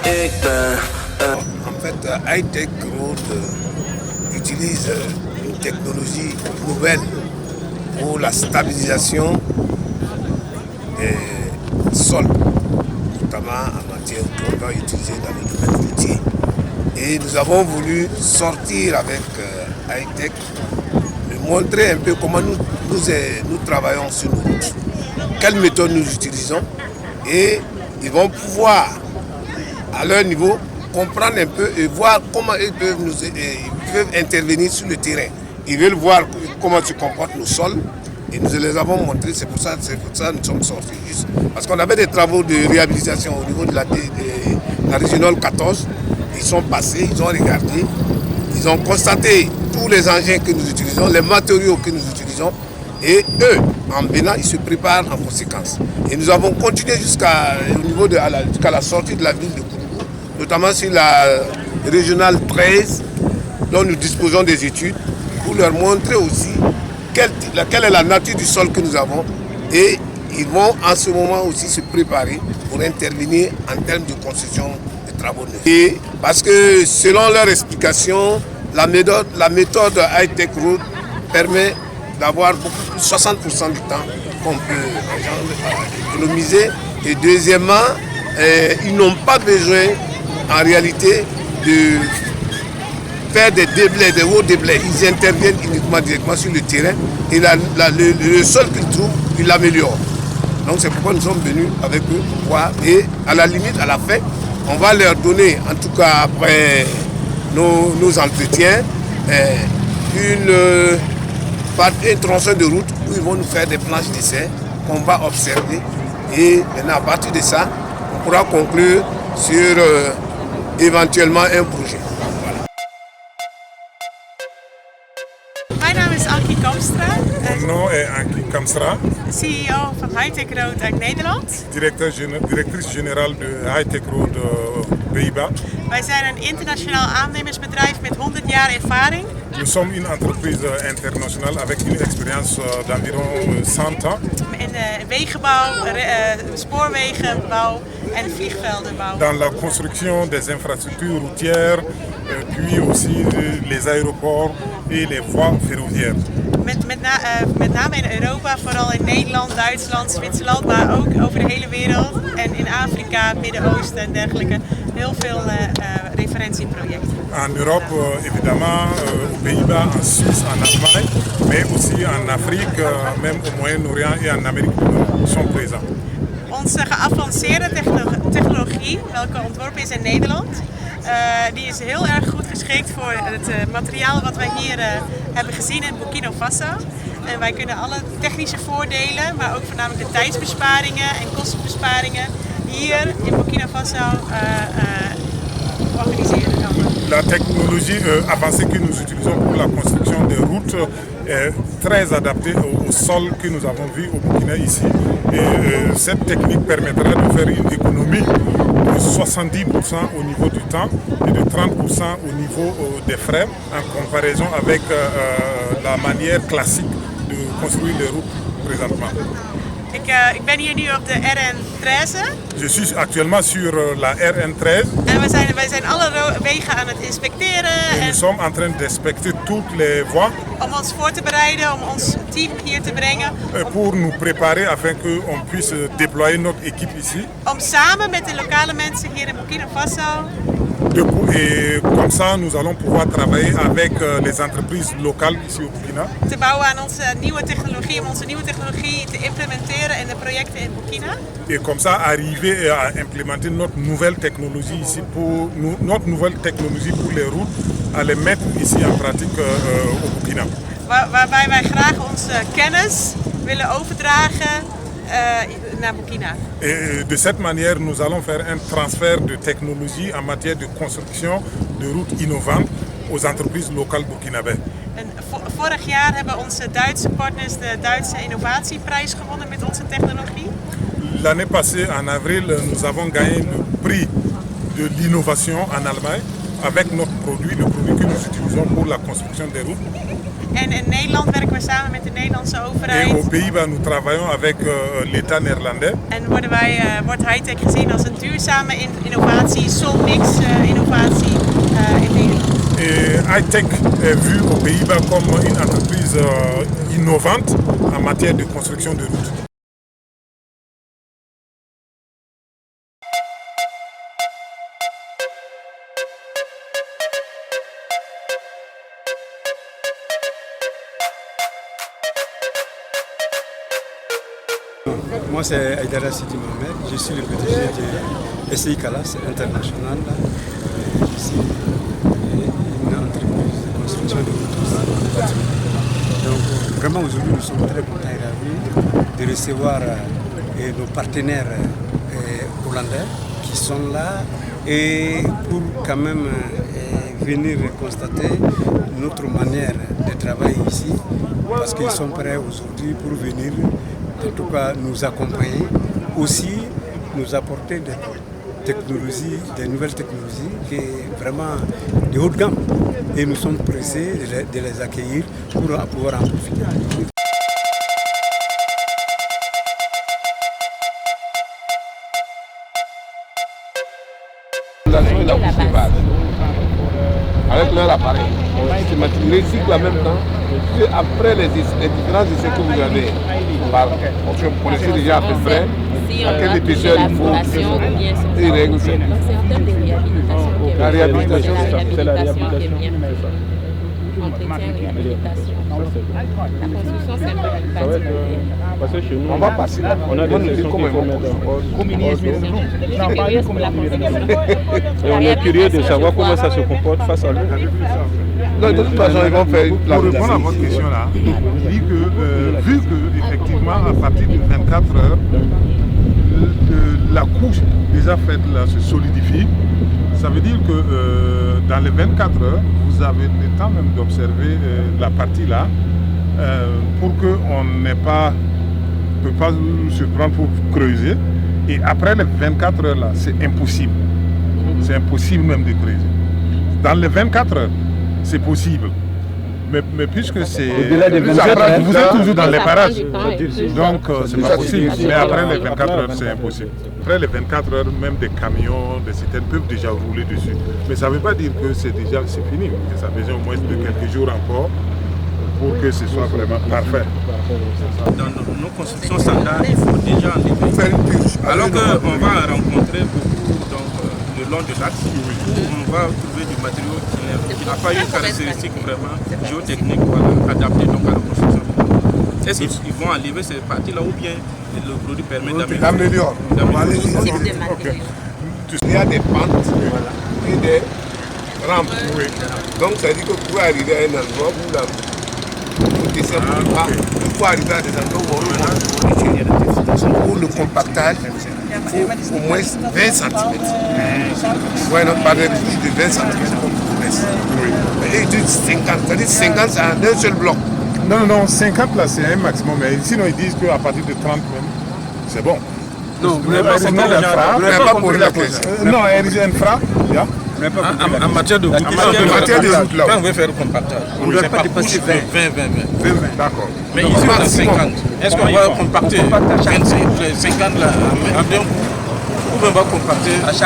En fait, High-Tech Road utilise une technologie nouvelle pour la stabilisation des sols, notamment en matière qu'on va utiliser dans le domaine routier. Et nous avons voulu sortir avec High-Tech, montrer un peu comment nous travaillons sur nos routes, quelles méthodes nous utilisons, et ils vont pouvoir, à leur niveau, comprendre un peu et voir comment ils peuvent intervenir sur le terrain. Ils veulent voir comment se comportent nos sols et nous les avons montrés, c'est pour ça que nous sommes sortis. Juste. Parce qu'on avait des travaux de réhabilitation au niveau de la régionale 14, ils sont passés, ils ont regardé, ils ont constaté tous les engins que nous utilisons, les matériaux que nous utilisons, et eux, en venant, ils se préparent en conséquence. Et nous avons continué jusqu'à la sortie de la ville de Koudougou, notamment sur la régionale 13, dont nous disposons des études, pour leur montrer aussi quelle est la nature du sol que nous avons. Et ils vont en ce moment aussi se préparer pour intervenir en termes de construction de travaux neufs. Et parce que selon leur explication, la méthode High-Tech Road permet d'avoir beaucoup plus, 60% du temps qu'on peut économiser. Et deuxièmement, ils n'ont pas besoin en réalité de faire des déblais, des hauts déblais. Ils interviennent uniquement directement sur le terrain et le sol qu'ils trouvent, ils l'améliorent. Donc c'est pourquoi nous sommes venus avec eux pour voir. Et à la limite, à la fin, on va leur donner, en tout cas après nos entretiens, un tronçon de route où ils vont nous faire des planches d'essai qu'on va observer. Et maintenant, à partir de ça, on pourra conclure sur éventuellement un projet. Mijn naam is Ankie Kamstra. Mon nom est Ankie Kamstra, CEO van High-Tech Road uit Nederland. directrice générale de High-Tech Road Pays-Bas. Wij zijn een internationaal aannemersbedrijf met 100 jaar ervaring. Nous sommes une entreprise internationale avec une expérience d'environ 100 ans In de wegenbouw, spoorwegenbouw en vliegveldenbouw. dans la construction des infrastructures routières, puis aussi les aéroports et les voies ferroviaires. Met name in Europa, vooral in Nederland, Duitsland, Zwitserland, maar ook over de hele wereld. En in Afrika, Midden-Oosten en dergelijke. Heel veel referentieprojecten. En Europe, évidemment, aux Pays-Bas, en Suisse, en Allemagne, mais aussi en Afrique, même au Moyen-Orient et en Amérique du Nord sont présents. Onze geavanceerde technologie, welke ontworpen is in Nederland, die is heel erg goed geschikt voor het materiaal wat wij hier hebben gezien in Burkina Faso. En wij kunnen alle technische voordelen, maar ook voornamelijk de tijdsbesparingen en kostenbesparingen hier in Burkina Faso organiseren. La technologie avancée que nous utilisons pour la construction des routes est très adaptée au sol que nous avons vu au Burkina ici. Et cette technique permettra de faire une économie de 70% au niveau du temps et de 30% au niveau des frais en comparaison avec la manière classique de construire les routes présentement. Ik ben hier nu op de RN13. Je suis actuellement sur la RN13. En wij zijn alle wegen aan het inspecteren. Et nous sommes en train d'inspecter toutes les voies. Om ons voor te bereiden, om ons team hier te brengen. Pour nous préparer afin qu'on puisse déployer notre équipe ici. Om samen met de lokale mensen hier in Burkina Faso. Et comme ça, nous allons pouvoir travailler avec les entreprises locales ici au Burkina. Te bouwen aan onze nieuwe technologie, om onze nieuwe technologie te implementeren in de projecten in Burkina. Et comme ça, arriver à implémenter notre nouvelle technologie ici notre nouvelle technologie pour les routes, à les mettre ici en pratique au Burkina. Waarbij wij graag onze kennis willen overdragen naar Burkina. Et de cette manière, nous allons faire un transfert de technologie en matière de construction de routes innovantes aux entreprises locales burkinabè. Vorig jaar hebben onze Duitse partners de Duitse innovatieprijs gewonnen met onze technologie. L'année passée, en avril, nous avons gagné le prix de l'innovation en Allemagne. avec notre produit, le produit que nous utilisons pour la construction des routes. En in Nederland werken we samen met de Nederlandse Et overheid. aux Pays-Bas, nous travaillons avec l'État néerlandais. En wordt high-tech gezien als een duurzame innovatie, Solmix innovatie in Nederland. Et High-Tech est vu aux Pays-Bas comme une entreprise innovante en matière de construction de routes. Moi, c'est Aïdara Sidi Mohamed. Je suis le PDG de SCI Calas International. Je suis une entreprise de construction de routes. Donc, vraiment, aujourd'hui, nous sommes très contents et ravis de recevoir nos partenaires hollandais qui sont là et pour quand même venir constater notre manière de travailler ici parce qu'ils sont prêts aujourd'hui pour venir en tout cas nous accompagner, aussi nous apporter des technologies, des nouvelles technologies qui est vraiment de haute gamme. Et nous sommes pressés de les accueillir pour pouvoir en profiter. Avec leur appareil, on recycle en même temps. Après les différents essais que vous avez, vous connaissez déjà à peu près à quelle épaisseur il faut et règle ça. Donc c'est en termes de réhabilitation. La réhabilitation, c'est la réhabilitation qui est bien faite. Entretien, réhabilitation. La construction, c'est un peu une partie. Parce que chez nous, on va passer là. On a des sections qu'il faut mettre en ordre. Et on est curieux de savoir comment ça se comporte face à lui. De toute façon, ils vont faire une Pour répondre à votre question là, il dit que vu que effectivement à partir de 24 heures, la couche déjà faite là se solidifie, ça veut dire que dans les 24 heures, vous avez le temps même d'observer la partie là pour qu'on ne peut pas se prendre pour creuser. Et après les 24 heures là, c'est impossible. C'est impossible même de creuser. Dans les 24 heures, c'est possible. Mais puisque c'est... Au-delà des 24 heures, vous êtes toujours dans les parages. Donc Donc, c'est pas possible. Mais après les 24 heures, c'est impossible. Après les 24 heures, même des camions, des citernes peuvent déjà rouler dessus. Mais ça ne veut pas dire que c'est fini. Ça a besoin au moins de quelques jours encore pour que ce soit vraiment parfait. Dans nos constructions standards, il faut déjà enlever. Alors qu'on va rencontrer beaucoup le long de l'axe, on va trouver du matériau qui n'a pas une caractéristique vraiment géotechnique adaptée donc à la construction. Est-ce qu'ils vont enlever ces parties-là ou bien le produit permet d'améliorer? Il y a des pentes et des rampes. Donc ça veut dire que vous pouvez arriver à un endroit où vous descendez pas. Il faut arriver à des endroits où pour le compactage, il faut au moins 20 cm. Oui, non, pas de 20 cm comme promesse. Et ils disent 50, c'est-à-dire 50 c'est un seul bloc. Non, 50 là c'est un maximum. Mais sinon ils disent qu'à partir de 30 même, c'est bon. Non, vous n'avez pas posé la question. Non, il y a un frein. En matière de route, quand on veut faire le compactage, on ne doit pas dépasser 20. D'accord. Mais ici on a 50. Est-ce qu'on va compacter 50 là en 2 ou on va compacter 20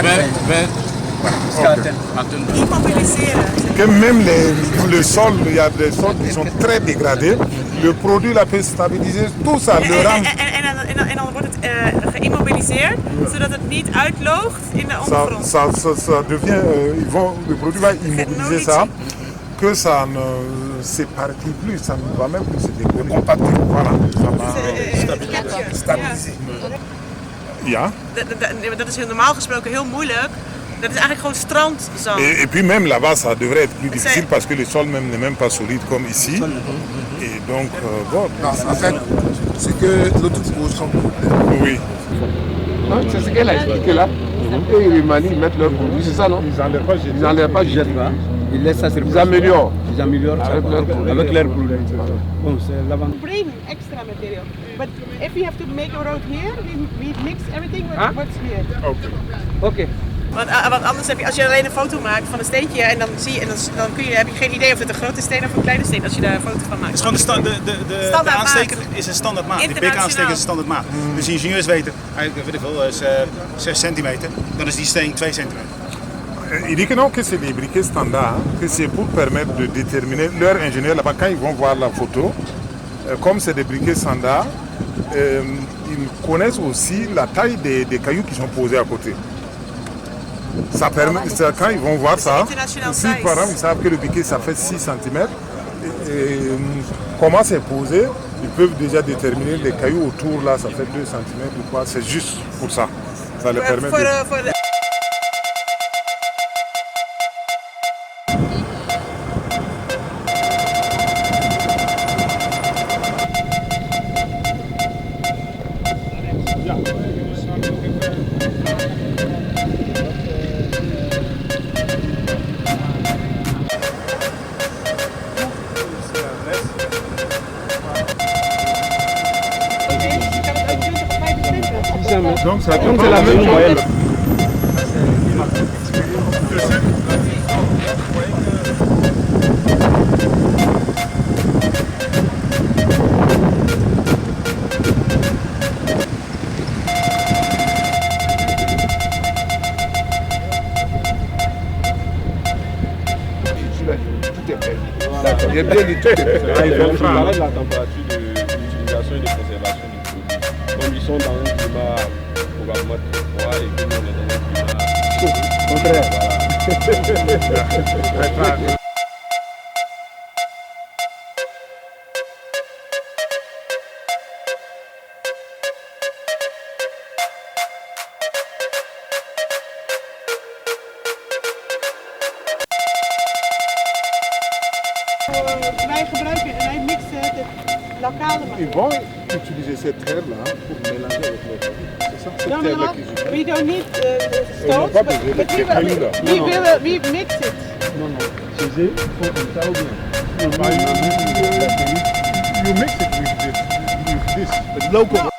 Que même le sol, il y a des sols qui sont très dégradés. Le produit là peut stabiliser tout ça. En dan wordt het geïmmobiliseerd, zodat het niet uitloogt in de ondergrond. Ça devient, le produit va immobiliser ça, que ça ne s'éparpille plus, ça ne va même plus se décoller. Voilà, ça va stabiliser. Ja. Dat is normaal gesproken heel moeilijk. Dat is eigenlijk gewoon strandzand. Et puis même là-bas, ça devrait être plus difficile parce que le sol même n'est même pas solide comme ici. Et donc, bon. Non, en fait, c'est que l'autre pose son problème. Oui. C'est ce qu'elle a expliqué là. Et ils remanient, ils mettent leur produit, c'est ça non? Ils n'enlèvent pas, Ils n'enlèvent pas, ils laissent ça sur Ils améliorent. Ils améliorent avec leur produit. Bon, c'est l'avantage. Bring extra material. But if we have to make a road here, we mix everything with what's here. Okay. Ok. Want anders heb je, als je alleen een foto maakt van een steentje en dan zie je, en dan heb je geen idee of het een grote steen of een kleine steen als je daar een foto van maakt. Het is gewoon de aansteker is een standaard maat. De pik-aansteker is een standaard maat. Dus de ingenieurs weten, weet ik wel, 6 centimeter, dan is die steen 2 centimeter. Ils disent que non, que c'est des briquets standards, que c'est pour permettre de déterminer, leurs ingénieurs là-bas, quand ils vont voir la photo, comme c'est des briquets standards, ils connaissent aussi la taille des cailloux qui sont posés à côté. Ça permet, quand ils vont voir ça, si par exemple ils savent que le briquet ça fait 6 cm, comment c'est posé, ils peuvent déjà déterminer les cailloux autour là, ça fait 2 cm ou quoi, c'est juste pour ça. Ça les permet de... Donc ça compte la même moyenne. Il y a bien du tout. Ils vont parler de la température d'utilisation et de conservation du produit. Comme ils sont dans un climat probablement très froid et que nous on est dans un climat chaud. Contraire. Voilà. Wij mixen het lokale materiaal. Ils vont utiliser cette terre-là pour mélanger avec le produit. C'est ça, cette No, terre-là qu'ils utilisent. we don't need Ils n'ont stones, pas but besoin de ces cailloux-là. we mix it. Non, non. Chez eux, il faut comme ça ou bien. You mix it with this. Local